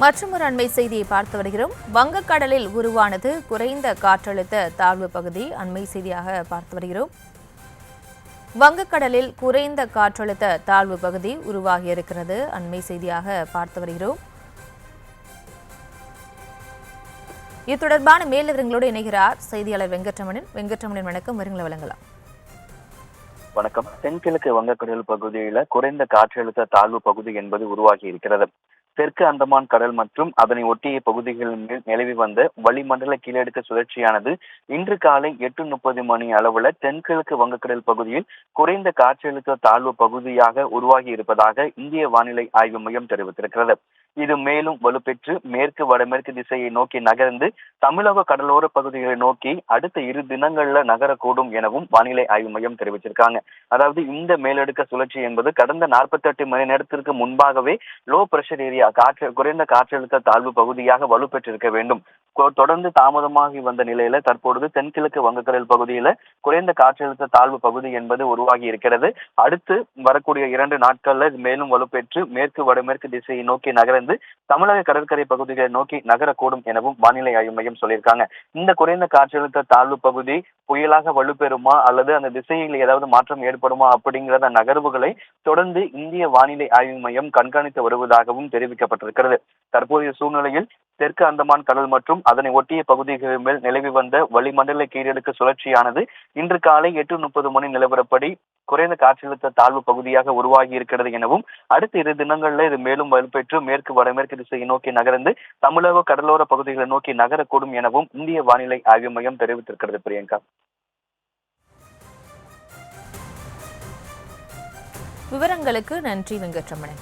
மற்றொரு அண்மை செய்தியை பார்த்து வருகிறோம். வங்கக்கடலில் உருவானது குறைந்த காற்றழுத்த தாழ்வு பகுதி. அண்மை செய்தியாக பார்த்து வருகிறோம். வங்கக்கடலில் குறைந்த காற்றழுத்த தாழ்வு பகுதி உருவாகியிருக்கிறது. அண்மை செய்தியாக பார்த்து வருகிறோம். இது தொடர்பான மேலிடங்களோடு இணைகிறார் செய்தியாளர் வெங்கட்ரமணன். வணக்கம், விவரங்களை வழங்கலாம். வணக்கம். தென்கிழக்கு வங்கக்கடல் பகுதியில குறைந்த காற்றழுத்த தாழ்வு பகுதி என்பது உருவாகி இருக்கிறது. தெற்கு அந்தமான் கடல் மற்றும் அதனை ஒட்டிய பகுதிகளின் மேல் நிலவி வந்த வளிமண்டல கீழடுக்கு சுழற்சியானது இன்று காலை 8:30 மணி அளவுல தென்கிழக்கு வங்கக்கடல் பகுதியில் குறைந்த காற்றழுத்த தாழ்வு பகுதியாக உருவாகி இருப்பதாக இந்திய வானிலை ஆய்வு மையம் தெரிவித்திருக்கிறது. இது மேலும் வலுப்பெற்று மேற்கு வடமேற்கு திசையை நோக்கி நகர்ந்து தமிழக கடலோர பகுதிகளை நோக்கி அடுத்த 2 தினங்கள்ல நகரக்கூடும் எனவும் வானிலை ஆய்வு மையம் தெரிவிச்சிருக்காங்க. அதாவது இந்த மேலடுக்கு சுழற்சி என்பது கடந்த 48 மணி நேரத்திற்கு முன்பாகவே லோ பிரஷர் ஏரியா குறைந்த காற்றழுத்த தாழ்வு பகுதியாக வலுப்பெற்றிருக்க வேண்டும். தொடர்ந்து தாமதமாகி வந்த நிலையில தற்பொழுது தென்கிழக்கு வங்கக்கடல் பகுதியில குறைந்த காற்றழுத்த தாழ்வு பகுதி என்பது உருவாகி இருக்கிறது. அடுத்து வரக்கூடிய 2 நாட்கள்ல மேலும் வலுப்பெற்று மேற்கு வடமேற்கு திசையை நோக்கி நகர்ந்து தமிழக கடற்கரை பகுதிகளை நோக்கி நகரக்கூடும் எனவும் வானிலை ஆய்வு மையம் சொல்லியிருக்காங்க. இந்த குறைந்த காற்றழுத்த தாழ்வு பகுதி புயலாக வலுப்பெறுமா அல்லது அந்த திசையில் ஏதாவது மாற்றம் ஏற்படுமா அப்படிங்கிற நகர்வுகளை தொடர்ந்து இந்திய வானிலை ஆய்வு மையம் கண்காணித்து வருவதாகவும் தெரிவிக்கப்பட்டிருக்கிறது. தற்போதைய சூழ்நிலையில் தெற்கு அந்தமான் கடல் மற்றும் அதனை ஒட்டிய பகுதிகள் மேல் நிலவி வந்த வளிமண்டல கீழடுக்கு சுழற்சியானது இன்று காலை 8:30 மணி நிலவரப்படி குறைந்த காற்றழுத்த தாழ்வு பகுதியாக உருவாகி இருக்கிறது எனவும் அடுத்த 2 தினங்கள்ல இது மேலும் வலுப்பெற்று மேற்கு வடமேற்கு திசையை நோக்கி நகர்ந்து தமிழக கடலோர பகுதிகளை நோக்கி நகரக்கூடும் எனவும் இந்திய வானிலை ஆய்வு மையம் தெரிவித்திருக்கிறது. பிரியங்கா, விவரங்களுக்கு நன்றி வெங்கட்ரமணன்.